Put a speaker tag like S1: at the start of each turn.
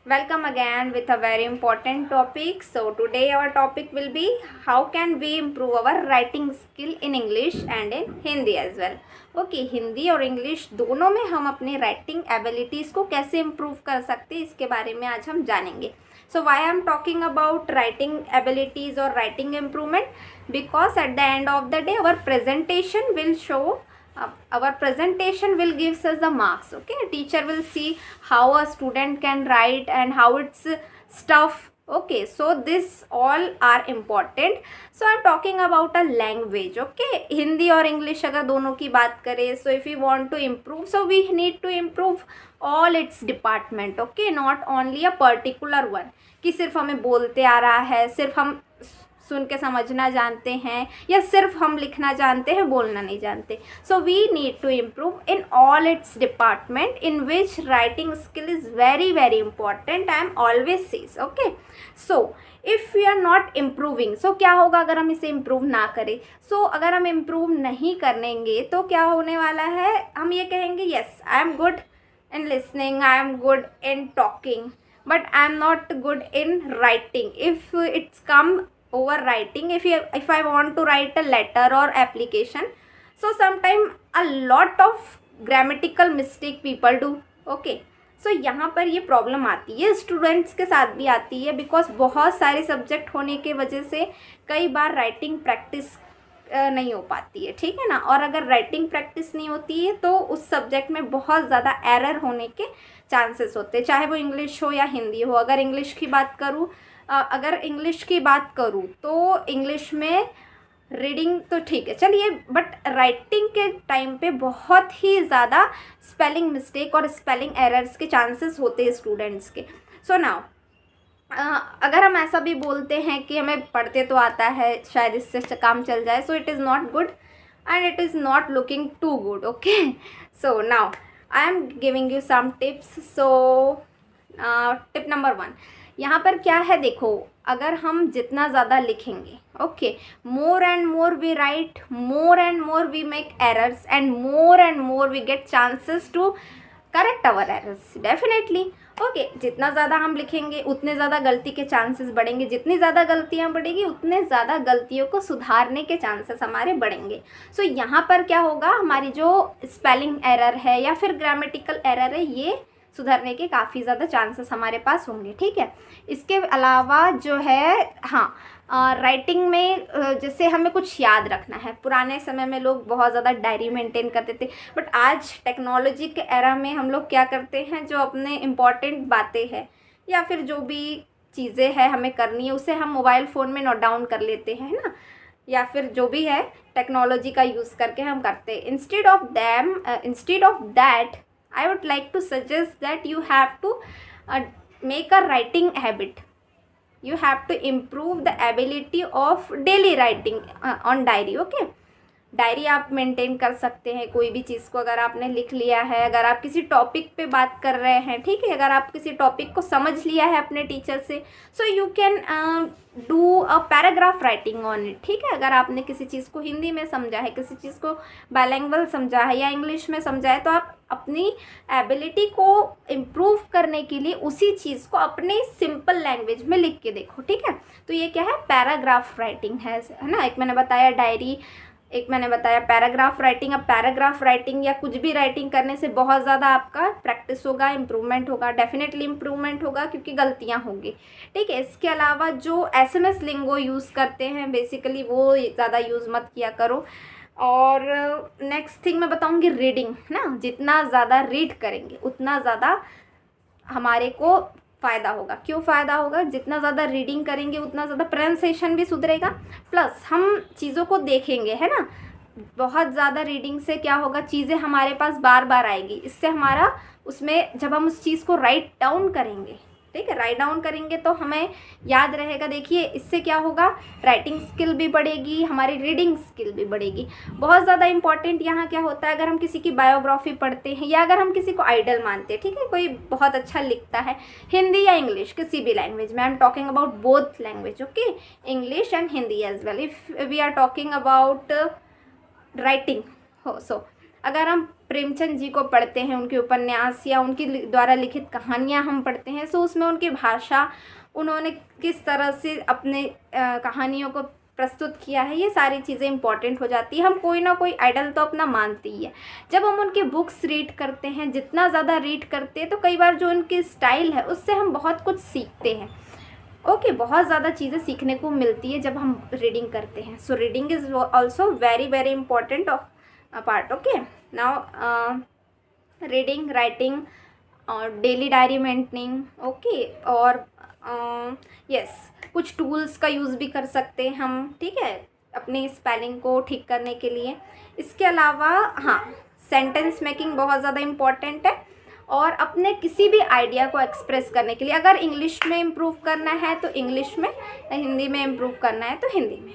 S1: Welcome again with a very important topic. So today our topic will be how can we improve our writing skill in English and in Hindi as well. Okay, Hindi और English दोनों में हम अपने writing abilities को कैसे improve कर सकते हैं इसके बारे में आज हम जानेंगे. So why I am talking about writing abilities or writing improvement? Because at the end of the day our presentation will show our presentation will gives us the marks. Okay, teacher will see how a student can write and how it's stuff. Okay, so this all are important. So I'm talking about a language. Okay, Hindi और English अगर दोनों की बात करें, so if we want to improve, so we need to improve all its department. Okay, not only a particular one कि सिर्फ हमें बोलते आ रहा है, सिर्फ हम सुन के समझना जानते हैं या सिर्फ हम लिखना जानते हैं, बोलना नहीं जानते. So we need to improve in all its department in which writing skill is very very important. I am always says. Okay, so if we are not improving, so क्या होगा अगर हम इसे इम्प्रूव ना करें. सो अगर हम इम्प्रूव नहीं करेंगे तो क्या होने वाला है, हम ये कहेंगे yes I am good in listening, I am good in talking, but I am not good in writing. If it's come over writing, if I want to write a letter or application, so sometimes a lot of grammatical mistake people do. Okay, so यहाँ पर ये problem आती है, students के साथ भी आती है, बिकॉज बहुत सारे सब्जेक्ट होने के वजह से कई बार राइटिंग प्रैक्टिस नहीं हो पाती है. ठीक है ना. और अगर राइटिंग प्रैक्टिस नहीं होती है तो उस सब्जेक्ट में बहुत ज़्यादा एरर होने के चांसेस होते हैं, चाहे वो इंग्लिश हो या हिंदी हो. अगर इंग्लिश की बात करूँ तो इंग्लिश में रीडिंग तो ठीक है, चलिए, बट राइटिंग के टाइम पे बहुत ही ज़्यादा स्पेलिंग मिस्टेक और स्पेलिंग एरर्स के चांसेस होते हैं स्टूडेंट्स के. सो नाउ अगर हम ऐसा भी बोलते हैं कि हमें पढ़ते तो आता है, शायद इससे काम चल जाए, so it is not good and it is not looking too good. Okay, so now I am giving you some tips. So tip number 1 यहाँ पर क्या है, देखो, अगर हम जितना ज़्यादा लिखेंगे, okay, more and more we write, more and more we make errors and more we get chances to correct our errors definitely. Okay, जितना ज़्यादा हम लिखेंगे उतने ज़्यादा गलती के चांसेस बढ़ेंगे, जितनी ज़्यादा गलतियाँ बढ़ेगी उतने ज़्यादा गलतियों को सुधारने के चांसेस हमारे बढ़ेंगे. सो यहाँ पर क्या होगा, हमारी जो स्पेलिंग एरर है या फिर ग्रामेटिकल एरर है ये सुधरने के काफ़ी ज़्यादा चांसेस हमारे पास होंगे. ठीक है. इसके अलावा जो है, हाँ, राइटिंग में जैसे हमें कुछ याद रखना है, पुराने समय में लोग बहुत ज़्यादा डायरी मेंटेन करते थे, बट आज टेक्नोलॉजी के एरा में हम लोग क्या करते हैं, जो अपने इम्पॉर्टेंट बातें हैं या फिर जो भी चीज़ें हैं हमें करनी है उसे हम मोबाइल फ़ोन में नोट डाउन कर लेते हैं ना, या फिर जो भी है टेक्नोलॉजी का यूज़ करके हम करते हैं. Instead of that I would like to suggest that you have to make a writing habit. You have to improve the ability of daily writing on diary. Okay, diary आप maintain कर सकते हैं. कोई भी चीज़ को अगर आपने लिख लिया है, अगर आप किसी टॉपिक पे बात कर रहे हैं, ठीक है, अगर आप किसी टॉपिक को समझ लिया है अपने टीचर से, so you can do a paragraph writing on it. ठीक है, अगर आपने किसी चीज़ को हिंदी में समझा है, किसी चीज़ को बाइलिंगुअल समझा है या इंग्लिश में समझा है, तो आप अपनी एबिलिटी को इम्प्रूव करने के लिए उसी चीज़ को अपने सिंपल लैंग्वेज में लिख के देखो. ठीक है, तो ये क्या है, पैराग्राफ राइटिंग है ना. एक मैंने बताया डायरी, एक मैंने बताया पैराग्राफ राइटिंग. अब पैराग्राफ राइटिंग या कुछ भी राइटिंग करने से बहुत ज़्यादा आपका प्रैक्टिस होगा, इम्प्रूवमेंट होगा, डेफिनेटली इम्प्रूवमेंट होगा क्योंकि गलतियाँ होंगी. ठीक है. इसके अलावा जो SMS लिंगो यूज़ करते हैं बेसिकली वो ज़्यादा यूज़ मत किया करो. और नेक्स्ट थिंग मैं बताऊँगी रीडिंग ना, जितना ज़्यादा रीड करेंगे उतना ज़्यादा हमारे को फ़ायदा होगा. क्यों फ़ायदा होगा, जितना ज़्यादा रीडिंग करेंगे उतना ज़्यादा प्रोनाउंसिएशन भी सुधरेगा, प्लस हम चीज़ों को देखेंगे, है ना. बहुत ज़्यादा रीडिंग से क्या होगा, चीज़ें हमारे पास बार बार आएगी. इससे हमारा उसमें जब हम उस चीज़ को राइट डाउन करेंगे, ठीक है, राइट डाउन करेंगे तो हमें याद रहेगा. देखिए इससे क्या होगा, राइटिंग स्किल भी बढ़ेगी, हमारी रीडिंग स्किल भी बढ़ेगी. बहुत ज़्यादा इंपॉर्टेंट यहाँ क्या होता है, अगर हम किसी की बायोग्राफी पढ़ते हैं या अगर हम किसी को आइडल मानते हैं, ठीक है, कोई बहुत अच्छा लिखता है, हिंदी या इंग्लिश, किसी भी लैंग्वेज में, I am talking about both language. Okay, English and Hindi as well. If we are talking about writing हो, सो अगर हम प्रेमचंद जी को पढ़ते हैं, उनके उपन्यास या उनकी द्वारा लिखित कहानियाँ हम पढ़ते हैं, सो उसमें उनकी भाषा, उन्होंने किस तरह से अपने कहानियों को प्रस्तुत किया है, ये सारी चीज़ें इंपॉर्टेंट हो जाती है। हम कोई ना कोई आइडल तो अपना मानते ही है। जब हम उनकी बुक्स रीड करते हैं, जितना ज़्यादा रीड करते हैं, तो कई बार जो उनकी स्टाइल है उससे हम बहुत कुछ सीखते हैं। ओके, बहुत ज़्यादा चीज़ें सीखने को मिलती है जब हम रीडिंग करते हैं। So reading is also very very important part. Okay, now reading, writing और डेली डायरी मेंटेनिंग। ओके, और यस, कुछ टूल्स का यूज़ भी कर सकते हैं हम, ठीक है, अपनी स्पेलिंग को ठीक करने के लिए। इसके अलावा हाँ, सेंटेंस मेकिंग बहुत ज़्यादा इम्पॉर्टेंट है, और अपने किसी भी आइडिया को एक्सप्रेस करने के लिए, अगर इंग्लिश में इम्प्रूव करना है तो इंग्लिश में, हिंदी में इम्प्रूव करना है तो हिंदी में।